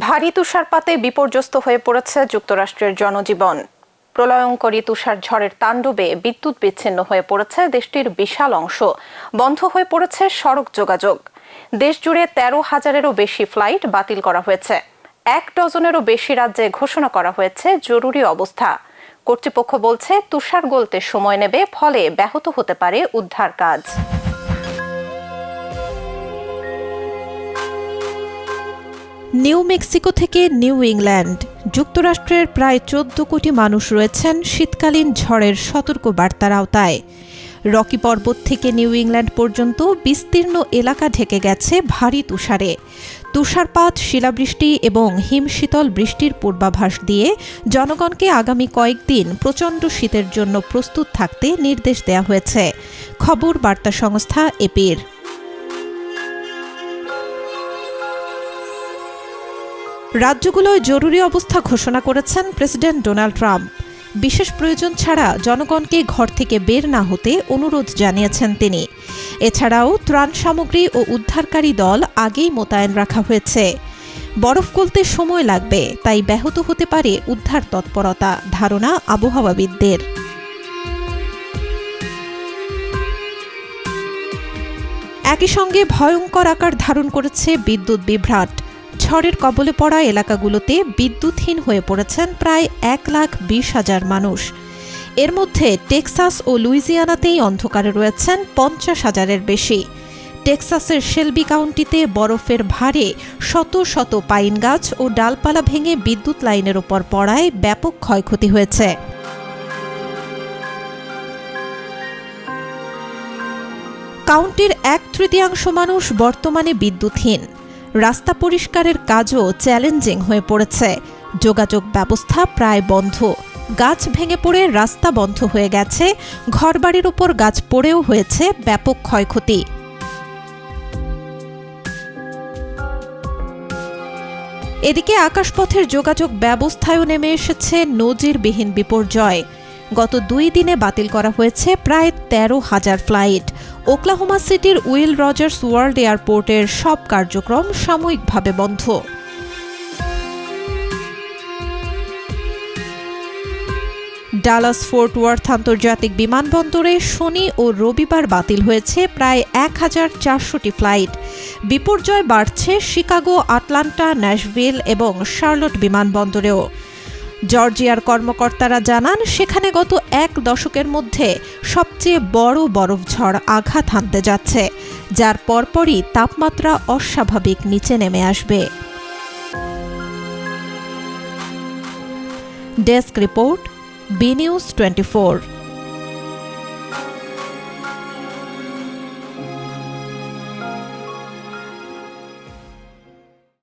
ভারী তুষারপাতে বিপর্যস্ত হয়ে পড়েছে যুক্তরাষ্ট্রের জনজীবন। প্রলয়ঙ্করী তুষার ঝড়ের তাণ্ডবে বিদ্যুৎ বিচ্ছিন্ন হয়ে পড়েছে দেশটির বিশাল অংশ। বন্ধ হয়ে পড়েছে সড়ক যোগাযোগ। দেশজুড়ে 13,000-এরও বেশি ফ্লাইট বাতিল করা হয়েছে। 1 ডজনেরও বেশি রাজ্যে ঘোষণা করা হয়েছে জরুরি অবস্থা। কর্তৃপক্ষ বলছে তুষার গলতে সময় নেবে, ফলে ব্যাহত হতে পারে উদ্ধার কাজ। নিউ মেক্সিকো থেকে নিউ ইংল্যান্ড, যুক্তরাষ্ট্রের প্রায় 14 কোটি মানুষ রয়েছেন শীতকালীন ঝড়ের সতর্ক বার্তার আওতায়। রকি পর্বত থেকে নিউ ইংল্যান্ড পর্যন্ত বিস্তীর্ণ এলাকা ঢেকে গেছে ভারী তুষারে। তুষারপাত, শিলাবৃষ্টি এবং হিমশীতল বৃষ্টির পূর্বাভাস দিয়ে জনগণকে আগামী কয়েকদিন প্রচণ্ড শীতের জন্য প্রস্তুত থাকতে নির্দেশ দেওয়া হয়েছে। খবর বার্তা সংস্থা এপির। রাজ্যগুলোয় জরুরি অবস্থা ঘোষণা করেছেন প্রেসিডেন্ট ডোনাল্ড ট্রাম্প। বিশেষ প্রয়োজন ছাড়া জনগণকে ঘর থেকে বের না হতে অনুরোধ জানিয়েছেন তিনি। এছাড়াও ত্রাণ সামগ্রী ও উদ্ধারকারী দল আগেই মোতায়েন রাখা হয়েছে। বরফ গলতে সময় লাগবে, তাই ব্যাহত হতে পারে উদ্ধার তৎপরতা, ধারণা আবহাওয়াবিদদের। একই সঙ্গে ভয়ঙ্কর আকার ধারণ করেছে বিদ্যুৎ বিভ্রাট। ঝড়ের কবলে পড়া এলাকাগুলোতে বিদ্যুৎহীন হয়ে পড়েছেন প্রায় 1,20,000 মানুষ। এর মধ্যে টেক্সাস ও লুইজিয়ানাতেই অন্ধকারে রয়েছেন 50,000-এর বেশি। টেক্সাসের শেলবি কাউন্টিতে বরফের ভারে শত শত পাইন গাছ ও ডালপালা ভেঙে বিদ্যুৎ লাইনের ওপর পড়ায় ব্যাপক ক্ষয়ক্ষতি হয়েছে। কাউন্টির 1/3 মানুষ বর্তমানে বিদ্যুৎহীন। রাস্তা পরিষ্কারের কাজও চ্যালেঞ্জিং হয়ে পড়েছে। যোগাযোগ ব্যবস্থা প্রায় বন্ধ। গাছ ভেঙে পড়ে রাস্তা বন্ধ হয়ে গেছে। ঘরবাড়ির উপর গাছ পড়েও হয়েছে ব্যাপক ক্ষয়ক্ষতি। এদিকে আকাশপথের যোগাযোগ ব্যবস্থায়ও নেমে এসেছে নজিরবিহীন বিপর্যয়। গত 2 দিনে বাতিল করা হয়েছে প্রায় 13,000 ফ্লাইট। ওকলাহোমা সিটির উইল রজার্স ওয়ার্ল্ড এয়ারপোর্টের সব কার্যক্রম সাময়িকভাবে বন্ধ। ডালাস ফোর্ট ওয়ার্থ আন্তর্জাতিক বিমানবন্দরে শনি ও রবিবার বাতিল হয়েছে প্রায় 1,400টি ফ্লাইট। বিপর্যয় বাড়ছে শিকাগো, আটলান্টা, ন্যাশভিল এবং শার্লট বিমানবন্দরেও। জর্জিয়ার কর্মকর্তারা জানান, সেখানে গত 1 দশকের মধ্যে সবচেয়ে বড় বরফঝড় আঘাত হানতে যাচ্ছে, যার পরপরই তাপমাত্রা অস্বাভাবিক নিচে নেমে আসবে। Desk report, B News 24।